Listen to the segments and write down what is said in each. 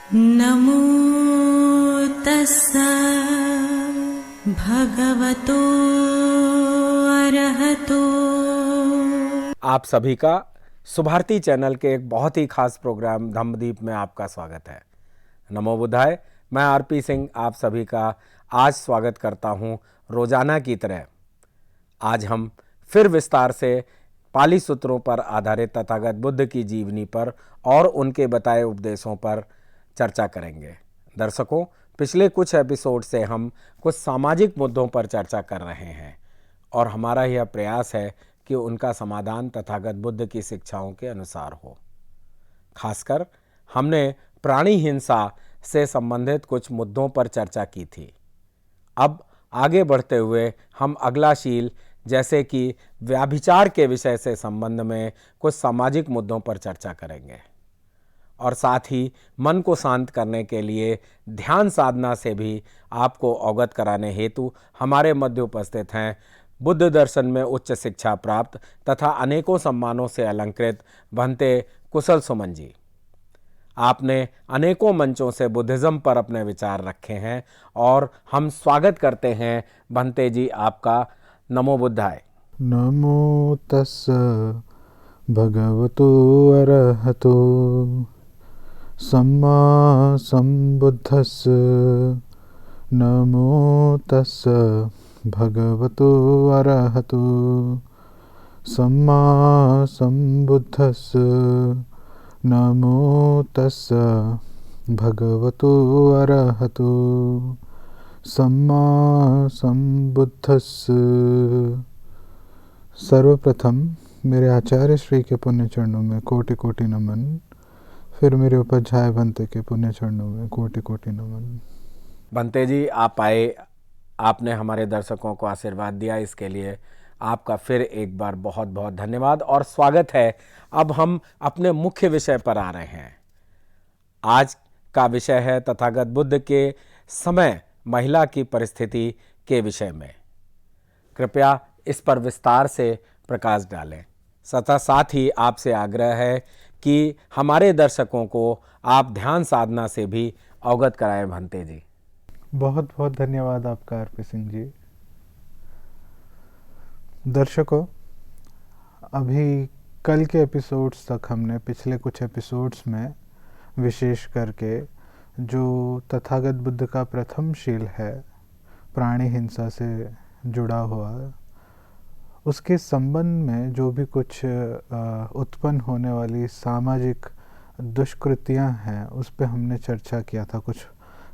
नमो तस्सा भगवतो अरहतो। आप सभी का सुभारती चैनल के एक बहुत ही खास प्रोग्राम धम्मदीप में आपका स्वागत है। नमो बुद्धाय। मैं आरपी सिंह आप सभी का आज स्वागत करता हूं रोजाना की तरह। आज हम फिर विस्तार से पाली सूत्रों पर आधारित तथागत बुद्ध की जीवनी पर और उनके बताए उपदेशों पर चर्चा करेंगे। दर्शकों, पिछले कुछ एपिसोड से हम कुछ सामाजिक मुद्दों पर चर्चा कर रहे हैं और हमारा यह प्रयास है कि उनका समाधान तथागत बुद्ध की शिक्षाओं के अनुसार हो। खासकर हमने प्राणी हिंसा से संबंधित कुछ मुद्दों पर चर्चा की थी। अब आगे बढ़ते हुए हम अगला शील जैसे कि व्याभिचार के विषय से संबंध में कुछ सामाजिक मुद्दों पर चर्चा करेंगे और साथ ही मन को शांत करने के लिए ध्यान साधना से भी आपको अवगत कराने हेतु हमारे मध्य उपस्थित हैं बुद्ध दर्शन में उच्च शिक्षा प्राप्त तथा अनेकों सम्मानों से अलंकृत भंते कुशल सुमन जी। आपने अनेकों मंचों से बुद्धिज्म पर अपने विचार रखे हैं और हम स्वागत करते हैं भंते जी आपका। नमो बुद्धाय। नमो तस् भगवतो अरहतो सम्मा सम्बुद्धस्स। नमो तस् भगवतो अरहतो सम्मा सम्बुद्धस्स। नमो तस् भगवतो अरहतो सम्मा सम्बुद्धस्स। सर्वप्रथम मेरे आचार्य श्री के पुण्य चरणों में कोटि कोटि नमन। फिर मेरे उपाध्याय भंते के पुण्य चरणों में कोटि कोटि नमन। भंते जी आप आए, आपने हमारे दर्शकों को आशीर्वाद दिया, इसके लिए आपका फिर एक बार बहुत बहुत धन्यवाद और स्वागत है। अब हम अपने मुख्य विषय पर आ रहे हैं। आज का विषय है तथागत बुद्ध के समय महिला की परिस्थिति के विषय में। कृपया इस पर विस्तार से प्रकाश डालें। साथ ही आपसे आग्रह है कि हमारे दर्शकों को आप ध्यान साधना से भी अवगत कराएं। भंते जी बहुत बहुत धन्यवाद आपका आरपी सिंह जी। दर्शकों, अभी कल के एपिसोड्स तक हमने पिछले कुछ एपिसोड्स में विशेष करके जो तथागत बुद्ध का प्रथम शील है प्राणी हिंसा से जुड़ा हुआ, उसके संबंध में जो भी कुछ उत्पन्न होने वाली सामाजिक दुष्कृतियां हैं उस पे हमने चर्चा किया था। कुछ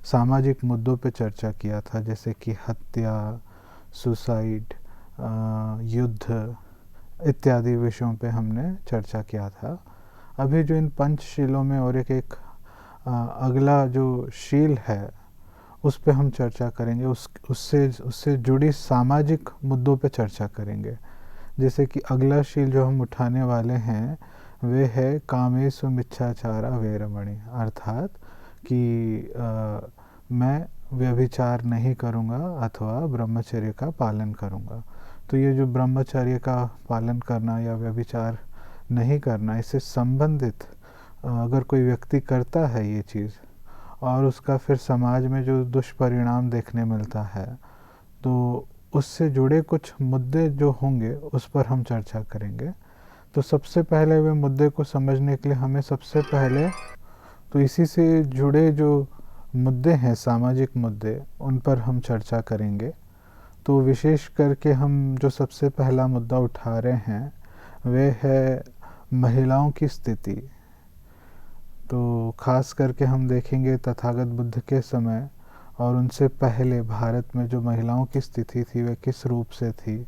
सामाजिक मुद्दों पे चर्चा किया था, जैसे कि हत्या, सुसाइड, युद्ध इत्यादि विषयों पे हमने चर्चा किया था। अभी जो इन पंचशीलों में और एक अगला जो शील है उस पे हम चर्चा करेंगे। उससे जुड़ी सामाजिक मुद्दों पे चर्चा करेंगे। जैसे कि अगला शील जो हम उठाने वाले हैं वे है कामेषु मिच्छाचारा वैरमणि, अर्थात कि मैं व्यभिचार नहीं करूँगा अथवा ब्रह्मचर्य का पालन करूँगा। तो ये जो ब्रह्मचर्य का पालन करना या व्यभिचार नहीं करना, इससे संबंधित अगर कोई व्यक्ति करता है ये चीज़ और उसका फिर समाज में जो दुष्परिणाम देखने मिलता है, तो उससे जुड़े कुछ मुद्दे जो होंगे उस पर हम चर्चा करेंगे। तो सबसे पहले वे मुद्दे को समझने के लिए हमें सबसे पहले तो इसी से जुड़े जो मुद्दे हैं सामाजिक मुद्दे, उन पर हम चर्चा करेंगे। तो विशेष करके हम जो सबसे पहला मुद्दा उठा रहे हैं वे है महिलाओं की स्थिति। तो खास करके हम देखेंगे तथागत बुद्ध के समय और उनसे पहले भारत में जो महिलाओं की स्थिति थी वह किस रूप से थी,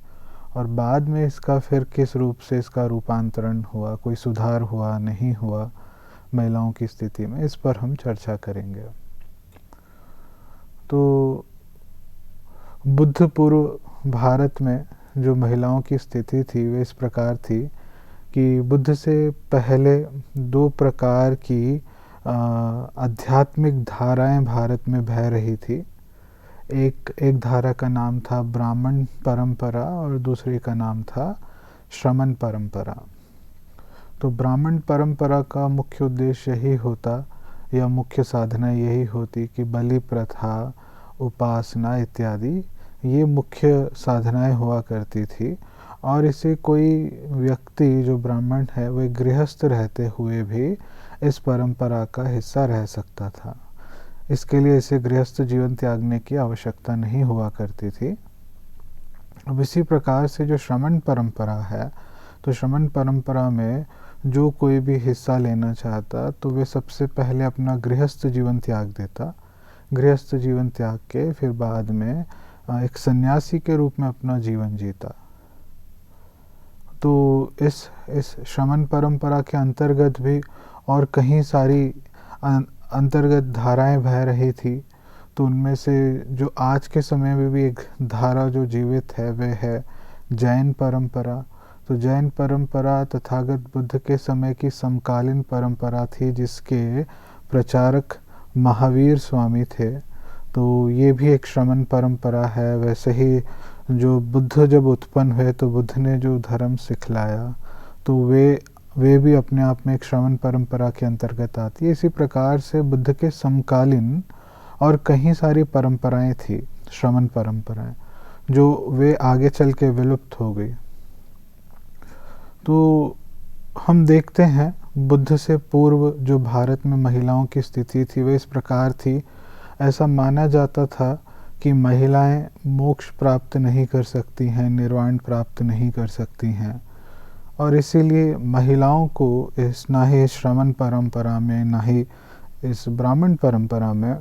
और बाद में इसका फिर किस रूप से इसका रूपांतरण हुआ, कोई सुधार हुआ नहीं हुआ महिलाओं की स्थिति में, इस पर हम चर्चा करेंगे। तो बुद्ध पूर्व भारत में जो महिलाओं की स्थिति थी वह इस प्रकार थी कि बुद्ध से पहले दो प्रकार की आध्यात्मिक धाराएं भारत में बह रही थी। एक धारा का नाम था ब्राह्मण परंपरा और दूसरी का नाम था श्रमण परंपरा। तो ब्राह्मण परंपरा का मुख्य उद्देश्य यही होता या मुख्य साधना यही होती कि बलि प्रथा, उपासना इत्यादि ये मुख्य साधनाएं हुआ करती थी। और इसे कोई व्यक्ति जो ब्राह्मण है वह गृहस्थ रहते हुए भी इस परंपरा का हिस्सा रह सकता था। इसके लिए इसे गृहस्थ जीवन त्यागने की आवश्यकता नहीं हुआ करती थी। अब इसी प्रकार से जो श्रमण परंपरा है, तो श्रमण परंपरा में जो कोई भी हिस्सा लेना चाहता तो वे सबसे पहले अपना गृहस्थ जीवन त्याग देता। गृहस्थ जीवन त्याग के फिर बाद में एक सन्यासी के रूप में अपना जीवन जीता। तो इस श्रमण परंपरा के अंतर्गत भी और कहीं सारी अंतर्गत धाराएं बह रही थी। तो उनमें से जो आज के समय में भी एक धारा जो जीवित है वह है जैन परंपरा। तो जैन परंपरा तथागत बुद्ध के समय की समकालीन परंपरा थी, जिसके प्रचारक महावीर स्वामी थे। तो ये भी एक श्रमण परंपरा है। वैसे ही जो बुद्ध जब उत्पन्न हुए तो बुद्ध ने जो धर्म सिखलाया तो वे भी अपने आप में एक श्रमण परंपरा के अंतर्गत आती है। इसी प्रकार से बुद्ध के समकालीन और कहीं सारी परंपराएं थी, श्रमण परंपराएं, जो वे आगे चल के विलुप्त हो गई। तो हम देखते हैं बुद्ध से पूर्व जो भारत में महिलाओं की स्थिति थी वह इस प्रकार थी। ऐसा माना जाता था कि महिलाएं मोक्ष प्राप्त नहीं कर सकती हैं, निर्वाण प्राप्त नहीं कर सकती हैं, और इसीलिए महिलाओं को ना ही इस श्रमण परंपरा में ना ही इस ब्राह्मण परंपरा में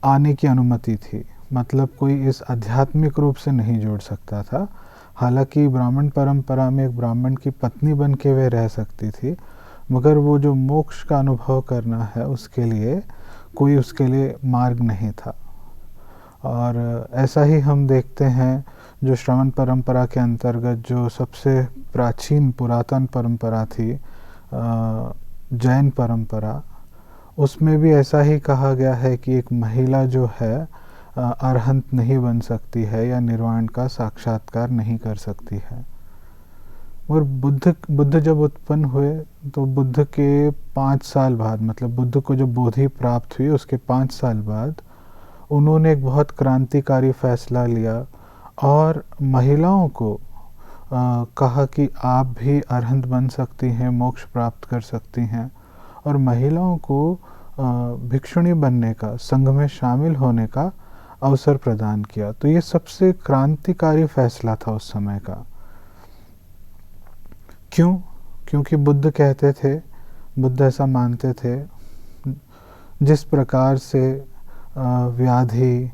आने की अनुमति थी। मतलब कोई इस आध्यात्मिक रूप से नहीं जुड़ सकता था। हालांकि ब्राह्मण परंपरा में एक ब्राह्मण की पत्नी बन के वह रह सकती थी, मगर वो जो मोक्ष का अनुभव करना है उसके लिए कोई उसके लिए मार्ग नहीं था। और ऐसा ही हम देखते हैं जो श्रमण परंपरा के अंतर्गत जो सबसे प्राचीन पुरातन परंपरा थी जैन परंपरा, उसमें भी ऐसा ही कहा गया है कि एक महिला जो है अरहंत नहीं बन सकती है या निर्वाण का साक्षात्कार नहीं कर सकती है। और बुद्ध जब उत्पन्न हुए तो बुद्ध के 5 साल बाद, मतलब बुद्ध को जब बोधि प्राप्त हुई उसके 5 साल बाद उन्होंने एक बहुत क्रांतिकारी फैसला लिया और महिलाओं को कहा कि आप भी अरहंत बन सकती हैं, मोक्ष प्राप्त कर सकती हैं, और महिलाओं को भिक्षुणी बनने का, संघ में शामिल होने का अवसर प्रदान किया। तो ये सबसे क्रांतिकारी फैसला था उस समय का। क्यों? क्योंकि बुद्ध कहते थे, बुद्ध ऐसा मानते थे, जिस प्रकार से व्याधि,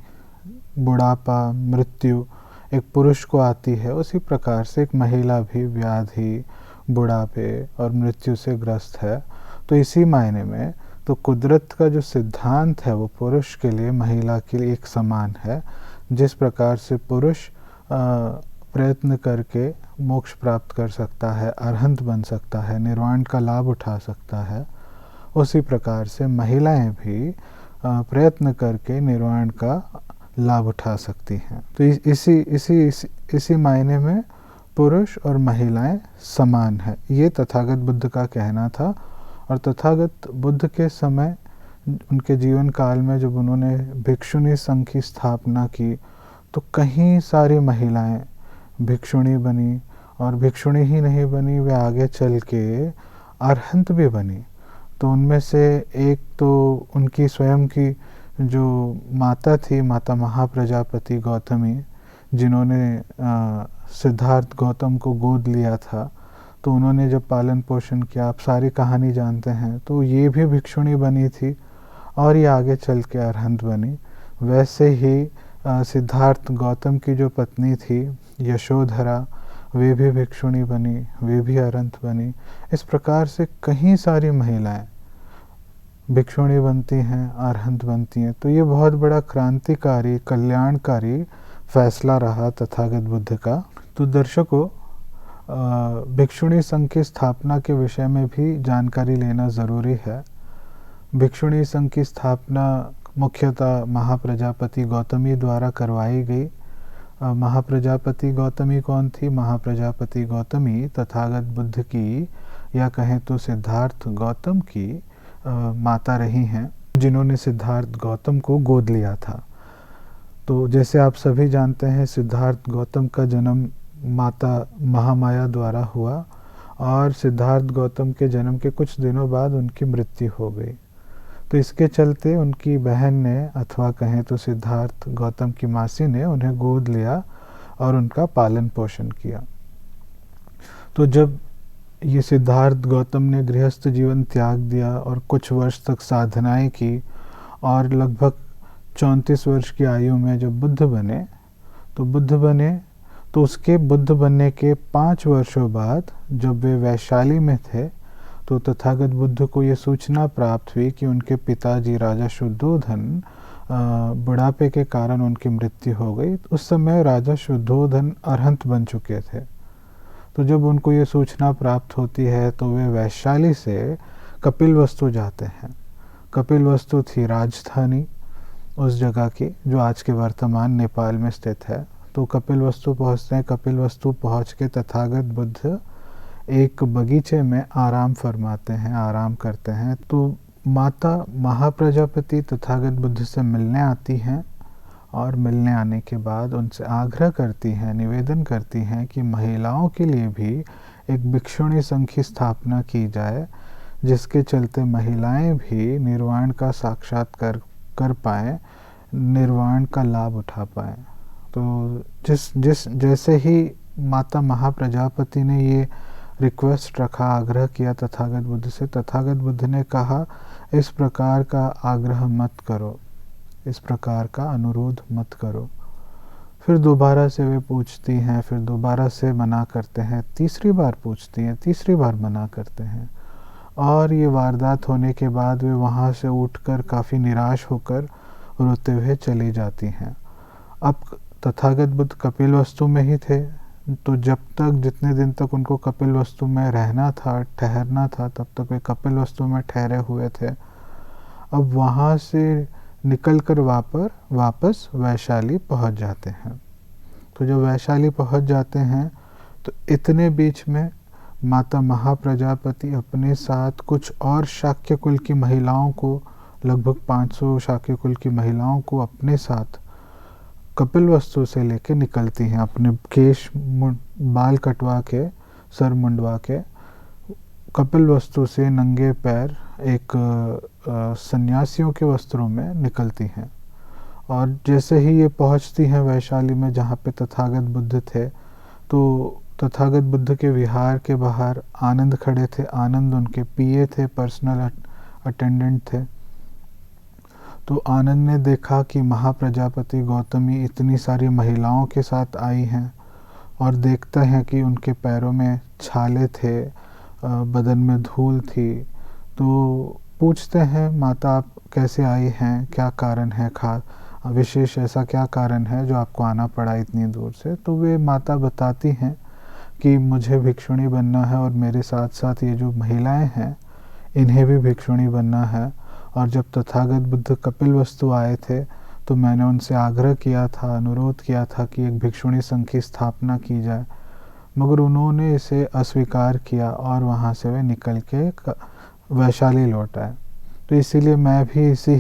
बुढ़ापा, मृत्यु एक पुरुष को आती है, उसी प्रकार से एक महिला भी व्याधि, बुढ़ापे और मृत्यु से ग्रस्त है। तो इसी मायने में तो कुदरत का जो सिद्धांत है वो पुरुष के लिए, महिला के लिए एक समान है। जिस प्रकार से पुरुष प्रयत्न करके मोक्ष प्राप्त कर सकता है, अरहंत बन सकता है, निर्वाण का लाभ उठा सकता है, उसी प्रकार से महिलाएं भी प्रयत्न करके निर्वाण का लाभ उठा सकती हैं। तो इसी मायने में पुरुष और महिलाएं समान है, ये तथागत बुद्ध का कहना था। और तथागत बुद्ध के समय, उनके जीवन काल में जब उन्होंने भिक्षुणी संघ की स्थापना की तो कहीं सारी महिलाएं भिक्षुणी बनी, और भिक्षुणी ही नहीं बनी, वे आगे चल के अरहंत भी बनी। तो उनमें से एक तो उनकी स्वयं की जो माता थी, माता महाप्रजापति गौतमी, जिन्होंने सिद्धार्थ गौतम को गोद लिया था, तो उन्होंने जब पालन पोषण किया, आप सारी कहानी जानते हैं, तो ये भी भिक्षुणी बनी थी और ये आगे चल के अरहंत बनी। वैसे ही सिद्धार्थ गौतम की जो पत्नी थी यशोधरा, वे भी भिक्षुणी बनी, वे भी अरहंत बनी। इस प्रकार से कहीं सारी महिलाएं भिक्षुणी बनती हैं, अरहंत बनती हैं। तो ये बहुत बड़ा क्रांतिकारी, कल्याणकारी फैसला रहा तथागत बुद्ध का। तो दर्शकों, भिक्षुणी संघ की स्थापना के विषय में भी जानकारी लेना ज़रूरी है। भिक्षुणी संघ की स्थापना मुख्यतः महाप्रजापति गौतमी द्वारा करवाई गई। महाप्रजापति गौतमी कौन थी? महाप्रजापति गौतमी तथागत बुद्ध की, या कहें तो सिद्धार्थ गौतम की माता रही हैं जिन्होंने सिद्धार्थ गौतम को गोद लिया था। तो जैसे आप सभी जानते हैं, सिद्धार्थ गौतम का जन्म माता महामाया द्वारा हुआ और सिद्धार्थ गौतम के जन्म के कुछ दिनों बाद उनकी मृत्यु हो गई। तो इसके चलते उनकी बहन ने, अथवा कहें तो सिद्धार्थ गौतम की मासी ने, उन्हें गोद लिया और उनका पालन पोषण किया। तो जब ये सिद्धार्थ गौतम ने गृहस्थ जीवन त्याग दिया और कुछ वर्ष तक साधनाएं की और लगभग 34 वर्ष की आयु में जब बुद्ध बने, तो उसके बुद्ध बनने के 5 वर्षों बाद जब वे वैशाली में थे, तो तथागत बुद्ध को ये सूचना प्राप्त हुई कि उनके पिताजी राजा शुद्धोधन बुढ़ापे के कारण उनकी मृत्यु हो गई। उस समय राजा शुद्धोधन अरहंत बन चुके थे। तो जब उनको ये सूचना प्राप्त होती है तो वे वैशाली से कपिलवस्तु जाते हैं। कपिलवस्तु थी राजधानी उस जगह की जो आज के वर्तमान नेपाल में स्थित है। तो कपिलवस्तु पहुँचते हैं। कपिलवस्तु पहुँच के तथागत बुद्ध एक बगीचे में आराम फरमाते हैं, आराम करते हैं। तो माता महाप्रजापति तथागत बुद्ध से मिलने आती हैं और मिलने आने के बाद उनसे आग्रह करती हैं, निवेदन करती हैं कि महिलाओं के लिए भी एक भिक्षुणी संघ की स्थापना की जाए, जिसके चलते महिलाएं भी निर्वाण का साक्षात्कार कर पाएँ, निर्वाण का लाभ उठा पाएँ। तो जैसे ही माता महाप्रजापति ने ये रिक्वेस्ट रखा, आग्रह किया तथागत बुद्ध से, तथागत बुद्ध ने कहा इस प्रकार का आग्रह मत करो, इस प्रकार का अनुरोध मत करो। फिर दोबारा से वे पूछती हैं, फिर दोबारा से मना करते हैं, तीसरी बार पूछती हैं, तीसरी बार मना करते हैं। और ये वारदात होने के बाद वे वहाँ से उठकर काफ़ी निराश होकर रोते हुए चली जाती हैं। अब तथागत बुद्ध कपिलवस्तु में ही थे, तो जब तक, जितने दिन तक उनको कपिलवस्तु में रहना था, ठहरना था, तब तक वे कपिलवस्तु में ठहरे हुए थे। अब वहाँ से निकलकर वापस वैशाली पहुँच जाते हैं। तो जब वैशाली पहुँच जाते हैं तो इतने बीच में माता महाप्रजापति अपने साथ कुछ और शाक्य कुल की महिलाओं को, लगभग 500 शाक्य कुल की महिलाओं को अपने साथ कपिलवस्तु से लेके निकलती हैं। अपने बाल कटवा के, सर मुंडवा के कपिलवस्तु से नंगे पैर एक सन्यासियों के वस्त्रों में निकलती हैं। और जैसे ही ये पहुंचती हैं वैशाली में जहाँ पे तथागत बुद्ध थे, तो तथागत बुद्ध के विहार के बाहर आनंद खड़े थे। आनंद उनके पीए थे, पर्सनल अटेंडेंट थे। तो आनंद ने देखा कि महाप्रजापति गौतमी इतनी सारी महिलाओं के साथ आई हैं और देखते हैं कि उनके पैरों में छाले थे, बदन में धूल थी। तो पूछते हैं, माता आप कैसे आई हैं, क्या कारण है, विशेष ऐसा क्या कारण है जो आपको आना पड़ा इतनी दूर से। तो वे माता बताती हैं कि मुझे भिक्षुणी बनना है और मेरे साथ साथ ये जो महिलाएं हैं इन्हें भी भिक्षुणी बनना है। और जब तथागत बुद्ध कपिलवस्तु आए थे तो मैंने उनसे आग्रह किया था, अनुरोध किया था कि एक भिक्षुणी संघ की स्थापना की जाए, मगर उन्होंने इसे अस्वीकार किया और वहाँ से वे निकल के वैशाली लौट आए। तो इसीलिए मैं भी इसी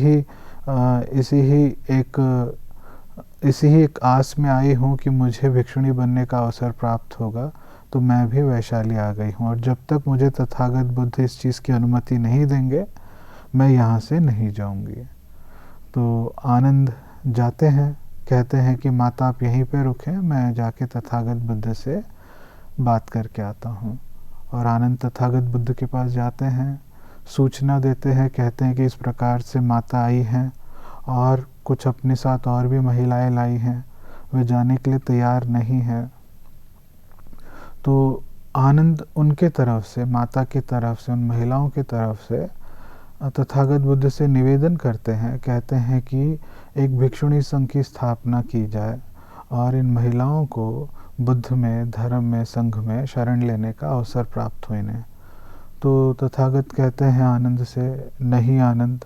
ही एक आस में आई हूँ कि मुझे भिक्षुणी बनने का अवसर प्राप्त होगा, तो मैं भी वैशाली आ गई हूँ। और जब तक मुझे तथागत बुद्ध इस चीज़ की अनुमति नहीं देंगे, मैं यहाँ से नहीं जाऊँगी। तो आनंद जाते हैं, कहते हैं कि माता आप यहीं पे रुकें, मैं जाके तथागत बुद्ध से बात करके आता हूँ। और आनंद तथागत बुद्ध के पास जाते हैं, सूचना देते हैं, कहते हैं कि इस प्रकार से माता आई हैं और कुछ अपने साथ और भी महिलाएं लाई हैं, वे जाने के लिए तैयार नहीं हैं। तो आनंद उनके तरफ से, माता की तरफ से, उन महिलाओं की तरफ से तथागत बुद्ध से निवेदन करते हैं, कहते हैं कि एक भिक्षुणी संघ की स्थापना की जाए और इन महिलाओं को बुद्ध में, धर्म में, संघ में शरण लेने का अवसर प्राप्त हो इन्हें। तो तथागत कहते हैं आनंद से, नहीं आनंद,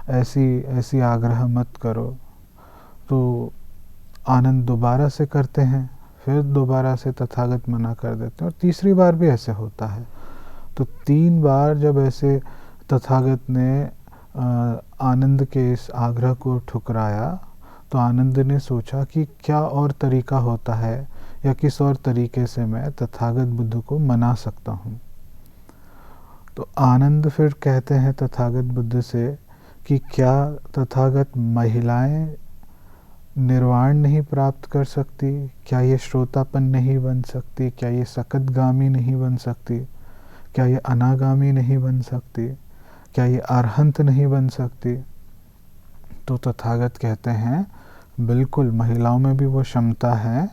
ऐसी आग्रह मत करो। तो आनंद दोबारा से करते हैं, फिर दोबारा से तथागत मना कर देते हैं और तीसरी बार भी ऐसे होता है। तो 3 बार जब ऐसे तथागत ने आनंद के इस आग्रह को ठुकराया, तो आनंद ने सोचा कि क्या और तरीका होता है या किस और तरीके से मैं तथागत बुद्ध को मना सकता हूँ। तो आनंद फिर कहते हैं तथागत बुद्ध से कि क्या तथागत महिलाएं निर्वाण नहीं प्राप्त कर सकती? क्या ये श्रोतापन नहीं बन सकती? क्या ये सकतगामी नहीं बन सकती? क्या ये अनागामी नहीं बन सकती? क्या ये अरहंत नहीं बन सकती? तो तथागत कहते हैं बिल्कुल, महिलाओं में भी वो क्षमता है,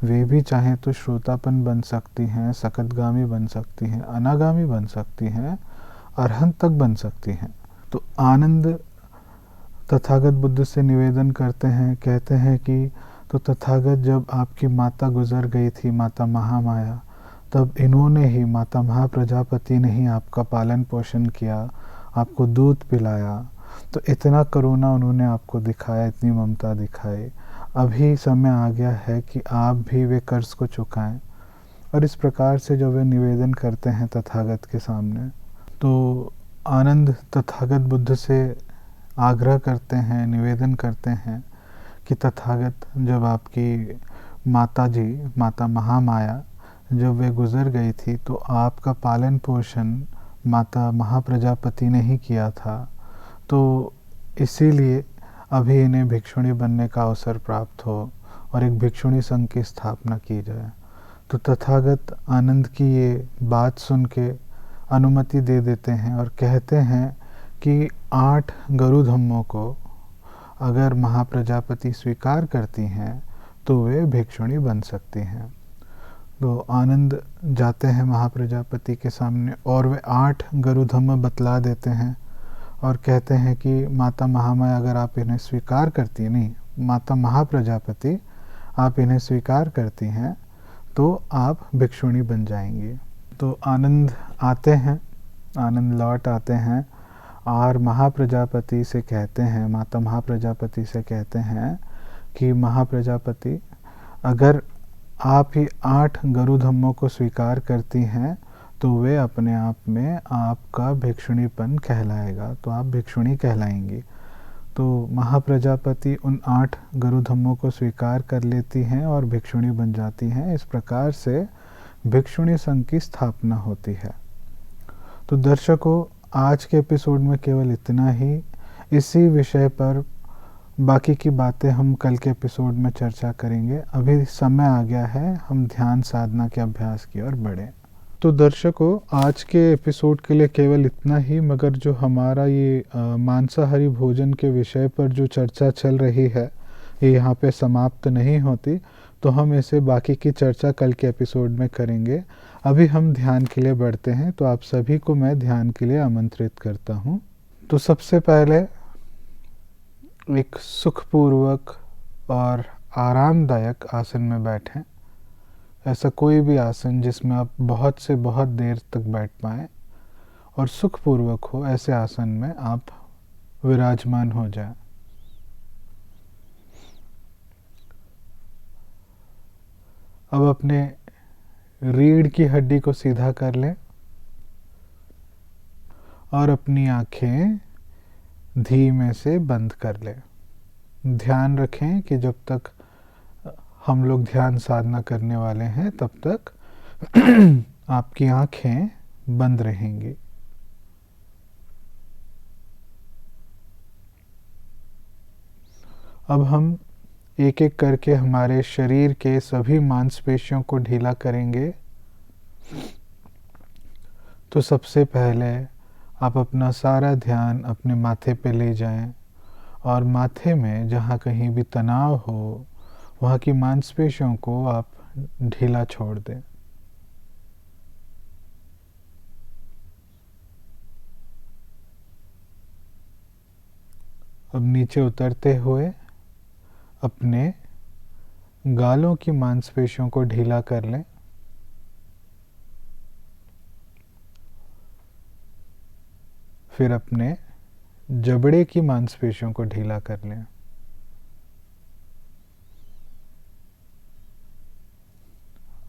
वे भी चाहें तो श्रोतापन बन सकती हैं, सकतगामी बन सकती हैं, अनागामी बन सकती हैं, अरहंत तक बन सकती हैं। तो आनंद तथागत बुद्ध से निवेदन करते हैं, कहते हैं कि तो तथागत जब आपकी माता गुजर गई थी, माता महामाया, तब इन्होंने ही, माता महाप्रजापति ने ही आपका पालन पोषण किया, आपको दूध पिलाया। तो इतना करुणा उन्होंने आपको दिखाया, इतनी ममता दिखाई। अभी समय आ गया है कि आप भी वे कर्ज को चुकाएं। और इस प्रकार से जब वे निवेदन करते हैं तथागत के सामने, तो आनंद तथागत बुद्ध से आग्रह करते हैं, निवेदन करते हैं कि तथागत जब आपकी माता जी, माता महामाया जब वे गुज़र गई थी, तो आपका पालन पोषण माता महाप्रजापति ने ही किया था। तो इसीलिए अभी इन्हें भिक्षुणी बनने का अवसर प्राप्त हो और एक भिक्षुणी संघ की स्थापना की जाए। तो तथागत आनंद की ये बात सुन के अनुमति दे देते हैं और कहते हैं कि 8 गरु धम्मों को अगर महाप्रजापति स्वीकार करती हैं तो वे भिक्षुणी बन सकती हैं। तो आनंद जाते हैं महाप्रजापति के सामने और वे 8 गरु धम्म बतला देते हैं और कहते हैं कि माता महामाया अगर आप इन्हें स्वीकार करती हैं, नहीं, माता महाप्रजापति आप इन्हें स्वीकार करती हैं तो आप भिक्षुणी बन जाएंगी। तो आनंद आते हैं, आनंद लौट आते हैं और महाप्रजापति से कहते हैं, माता महाप्रजापति से कहते हैं कि महाप्रजापति अगर आप ही 8 गरु धम्मों को स्वीकार करती हैं तो वे अपने आप में आपका भिक्षुणीपन कहलाएगा, तो आप भिक्षुणी कहलाएंगी। तो महाप्रजापति उन 8 गरु धम्मों को स्वीकार कर लेती हैं और भिक्षुणी बन जाती हैं। इस प्रकार से भिक्षुणी संघ की स्थापना होती है। तो दर्शकों, आज के एपिसोड में केवल इतना ही। इसी विषय पर बाकी की बातें हम कल के एपिसोड में चर्चा करेंगे। अभी समय आ गया है हम ध्यान साधना के अभ्यास की ओर बढ़ें। तो दर्शकों, आज के एपिसोड के लिए केवल इतना ही, मगर जो हमारा ये मांसाहारी भोजन के विषय पर जो चर्चा चल रही है ये यहाँ पे समाप्त नहीं होती, तो हम इसे बाकी की चर्चा कल के एपिसोड में करेंगे। अभी हम ध्यान के लिए बढ़ते हैं, तो आप सभी को मैं ध्यान के लिए आमंत्रित करता हूँ। तो सबसे पहले एक सुखपूर्वक और आरामदायक आसन में बैठें। ऐसा कोई भी आसन जिसमें आप बहुत से बहुत देर तक बैठ पाएँ और सुखपूर्वक हो, ऐसे आसन में आप विराजमान हो जाएं। अब अपने रीढ़ की हड्डी को सीधा कर लें और अपनी आंखें धीमे से बंद कर लें। ध्यान रखें कि जब तक हम लोग ध्यान साधना करने वाले हैं तब तक आपकी आंखें बंद रहेंगी। अब हम एक एक करके हमारे शरीर के सभी मांसपेशियों को ढीला करेंगे। तो सबसे पहले आप अपना सारा ध्यान अपने माथे पे ले जाएं और माथे में जहाँ कहीं भी तनाव हो वहाँ की मांसपेशियों को आप ढीला छोड़ दें। अब नीचे उतरते हुए अपने गालों की मांसपेशियों को ढीला कर लें। फिर अपने जबड़े की मांसपेशियों को ढीला कर लें।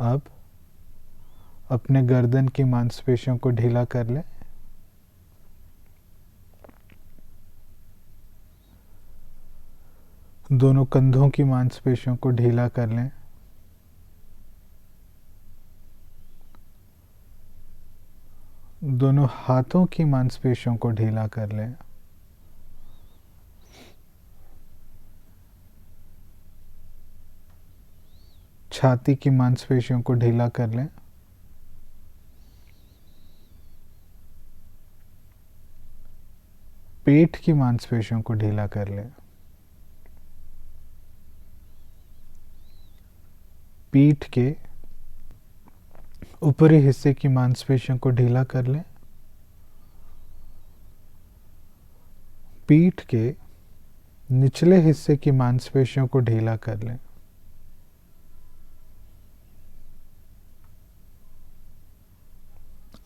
अब अपने गर्दन की मांसपेशियों को ढीला कर लें। दोनों कंधों की मांसपेशियों को ढीला कर लें। दोनों हाथों की मांसपेशियों को ढीला कर लें। छाती की मांसपेशियों को ढीला कर लें। पेट की मांसपेशियों को ढीला कर लें। पीठ के ऊपरी हिस्से की मांसपेशियों को ढीला कर लें। पीठ के निचले हिस्से की मांसपेशियों को ढीला कर लें।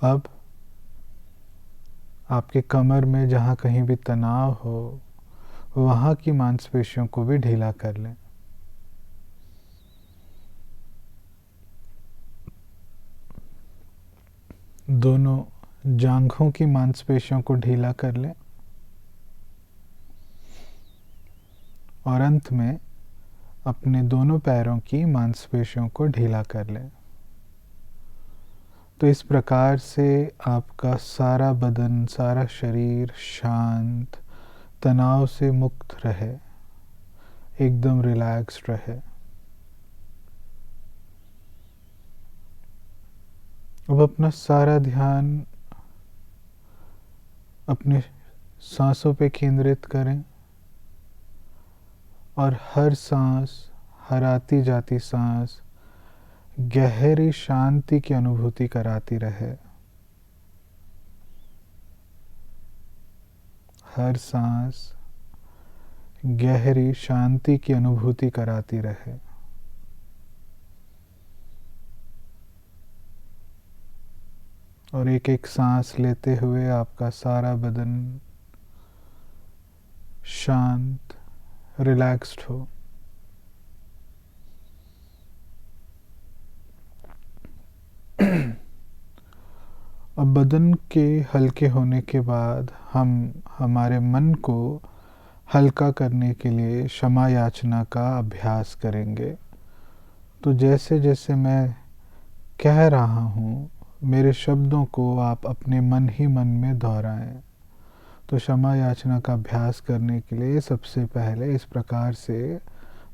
अब आपके कमर में जहाँ कहीं भी तनाव हो वहाँ की मांसपेशियों को भी ढीला कर लें। दोनों जांघों की मांसपेशियों को ढीला कर लें और अंत में अपने दोनों पैरों की मांसपेशियों को ढीला कर लें। तो इस प्रकार से आपका सारा बदन, सारा शरीर शांत, तनाव से मुक्त रहे, एकदम रिलैक्स्ड रहे। अब अपना सारा ध्यान अपने सांसों पे केंद्रित करें और हर सांस, हर आती जाती सांस गहरी शांति की अनुभूति कराती रहे। हर सांस गहरी शांति की अनुभूति कराती रहे। और एक एक सांस लेते हुए आपका सारा बदन शांत, रिलैक्स्ड हो। अब बदन के हल्के होने के बाद हम हमारे मन को हल्का करने के लिए क्षमा याचना का अभ्यास करेंगे। तो जैसे जैसे मैं कह रहा हूँ, मेरे शब्दों को आप अपने मन ही मन में दोहराएं। तो क्षमा याचना का अभ्यास करने के लिए सबसे पहले इस प्रकार से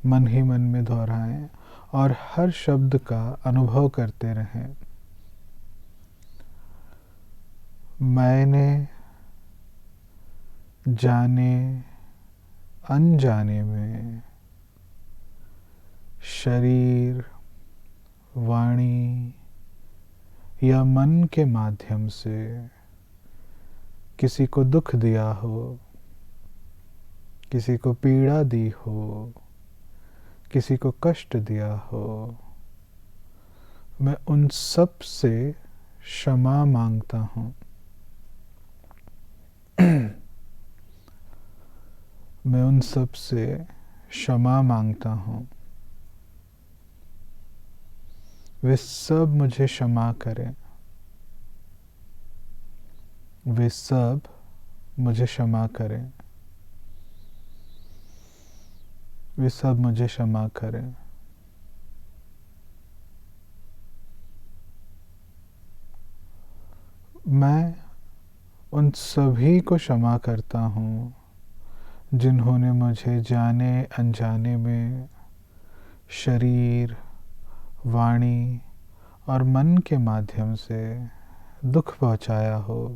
मन ही मन में दोहराएं और हर शब्द का अनुभव करते रहें। मैंने जाने अनजाने में शरीर, वाणी या मन के माध्यम से किसी को दुख दिया हो, किसी को पीड़ा दी हो, किसी को कष्ट दिया हो, मैं उन सब से क्षमा मांगता हूँ। मैं उन सब से क्षमा मांगता हूँ। वे सब मुझे क्षमा करें। वे सब मुझे क्षमा करें। वे सब मुझे क्षमा करें। मैं उन सभी को क्षमा करता हूँ जिन्होंने मुझे जाने अनजाने में शरीर, वाणी और मन के माध्यम से दुख पहुँचाया हो,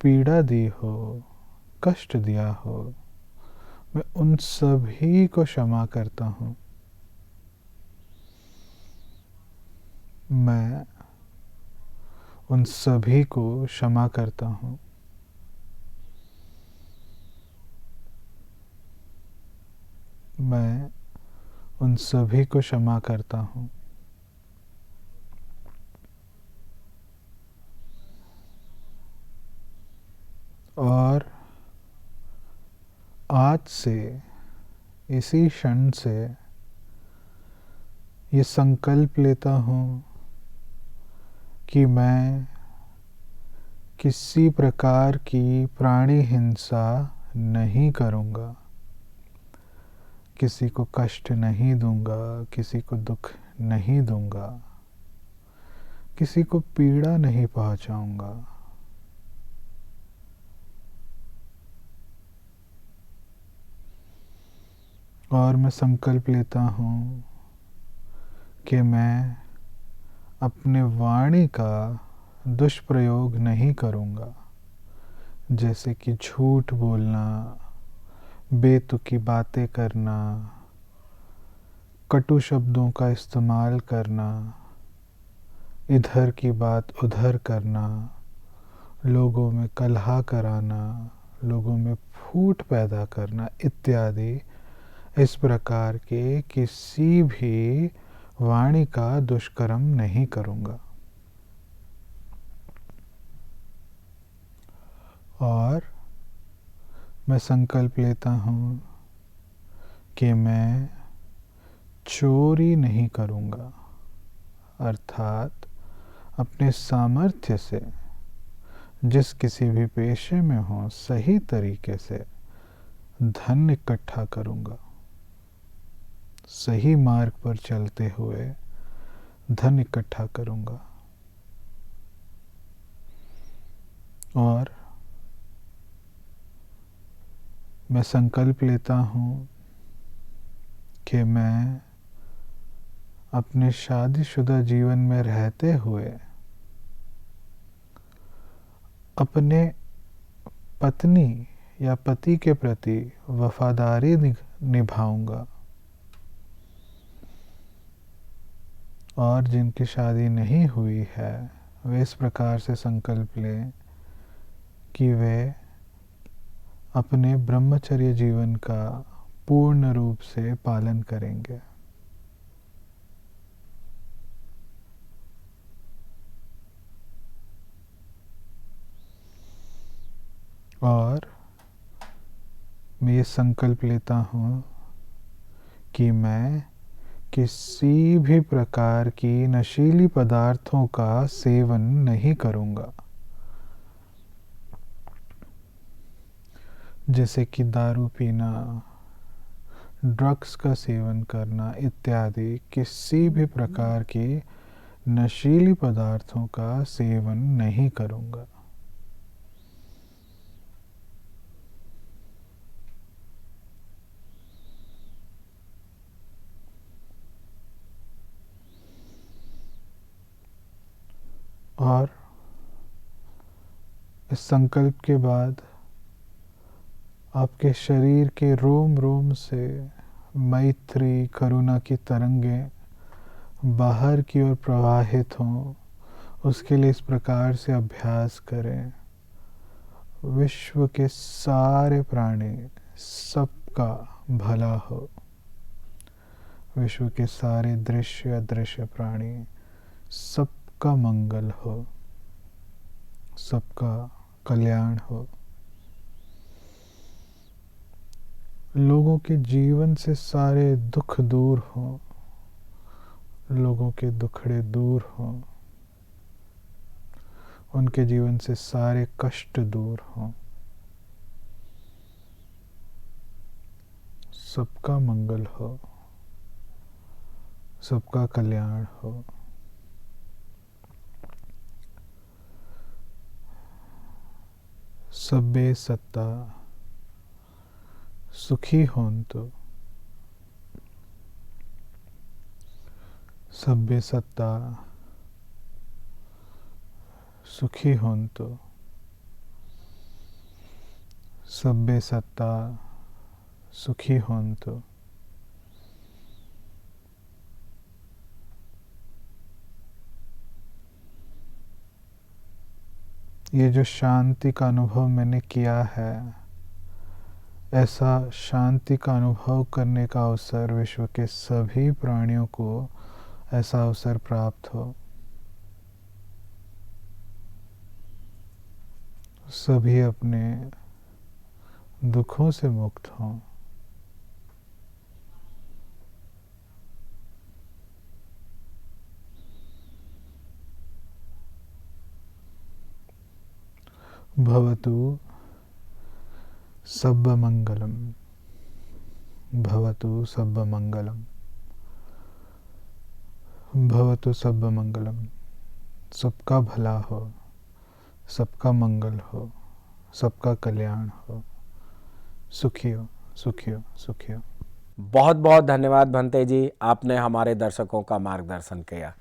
पीड़ा दी हो, कष्ट दिया हो। मैं उन सभी को क्षमा करता हूँ। मैं उन सभी को क्षमा करता हूँ। मैं उन सभी को क्षमा करता हूँ। और आज से, इसी क्षण से ये संकल्प लेता हूँ कि मैं किसी प्रकार की प्राणी हिंसा नहीं करूँगा। किसी को कष्ट नहीं दूंगा, किसी को दुख नहीं दूंगा, किसी को पीड़ा नहीं पहुंचाऊंगा। और मैं संकल्प लेता हूँ कि मैं अपने वाणी का दुष्प्रयोग नहीं करूँगा, जैसे कि झूठ बोलना, बेतुकी बातें करना, कटु शब्दों का इस्तेमाल करना, इधर की बात उधर करना, लोगों में कलह कराना, लोगों में फूट पैदा करना इत्यादि इस प्रकार के किसी भी वाणी का दुष्कर्म नहीं करूँगा। और मैं संकल्प लेता हूँ कि मैं चोरी नहीं करूँगा, अर्थात अपने सामर्थ्य से जिस किसी भी पेशे में हो सही तरीके से धन इकट्ठा करूँगा, सही मार्ग पर चलते हुए धन इकट्ठा करूँगा। और मैं संकल्प लेता हूँ कि मैं अपने शादीशुदा जीवन में रहते हुए अपने पत्नी या पति के प्रति वफादारी निभाऊंगा। और जिनकी शादी नहीं हुई है वे इस प्रकार से संकल्प लें कि वे अपने ब्रह्मचर्य जीवन का पूर्ण रूप से पालन करेंगे। और मैं ये संकल्प लेता हूँ कि मैं किसी भी प्रकार की नशीली पदार्थों का सेवन नहीं करूँगा, जैसे कि दारू पीना, ड्रग्स का सेवन करना इत्यादि किसी भी प्रकार की नशीली पदार्थों का सेवन नहीं करूँगा। और इस संकल्प के बाद आपके शरीर के रोम रोम से मैत्री करुणा की तरंगें बाहर की ओर प्रवाहित हों, उसके लिए इस प्रकार से अभ्यास करें। विश्व के सारे प्राणी सबका भला हो, विश्व के सारे दृश्य अदृश्य प्राणी सबका मंगल हो, सबका कल्याण हो, लोगों के जीवन से सारे दुख दूर हों, लोगों के दुखड़े दूर हों, उनके जीवन से सारे कष्ट दूर हों, सबका मंगल हो, सबका कल्याण हो। सब्बे सत्ता सुखी होन्तु, सब्बे सत्ता सुखी होन्तु, सब्बे सत्ता सुखी होन्तु। ये जो शांति का अनुभव मैंने किया है, ऐसा शांति का अनुभव करने का अवसर विश्व के सभी प्राणियों को ऐसा अवसर प्राप्त हो। सभी अपने दुखों से मुक्त हों। भवतु सब्बमंगलम। भवतु सर्वमंगलम। भवतु सर्वमंगलम। सबका भला हो, सबका मंगल हो, सबका कल्याण हो। सुखी हो, सुखी हो, सुखी हो। बहुत बहुत धन्यवाद भंते जी, आपने हमारे दर्शकों का मार्गदर्शन किया।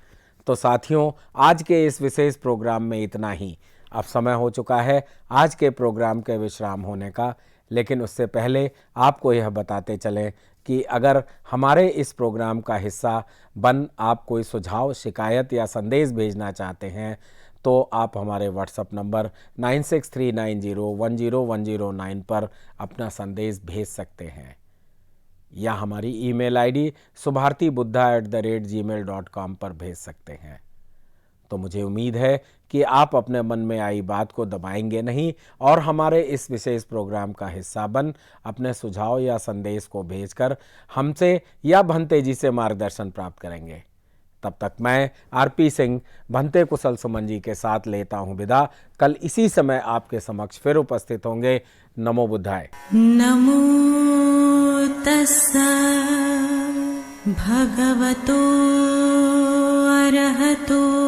तो साथियों, आज के इस विशेष प्रोग्राम में इतना ही। अब समय हो चुका है आज के प्रोग्राम के विश्राम होने का, लेकिन उससे पहले आपको यह बताते चलें कि अगर हमारे इस प्रोग्राम का हिस्सा बन आप कोई सुझाव, शिकायत या संदेश भेजना चाहते हैं तो आप हमारे व्हाट्सएप नंबर 9639010109 पर अपना संदेश भेज सकते हैं, या हमारी ईमेल आईडी subhartibuddha@gmail.com पर भेज सकते हैं। तो मुझे उम्मीद है कि आप अपने मन में आई बात को दबाएंगे नहीं और हमारे इस विशेष प्रोग्राम का हिस्सा बन अपने सुझाव या संदेश को भेजकर हमसे या भंते जी से मार्गदर्शन प्राप्त करेंगे। तब तक मैं आरपी सिंह भंते कुशल सुमन जी के साथ लेता हूं विदा। कल इसी समय आपके समक्ष फिर उपस्थित होंगे। नमो बुद्धाय। नमो तस्सा भगवतो अरहतो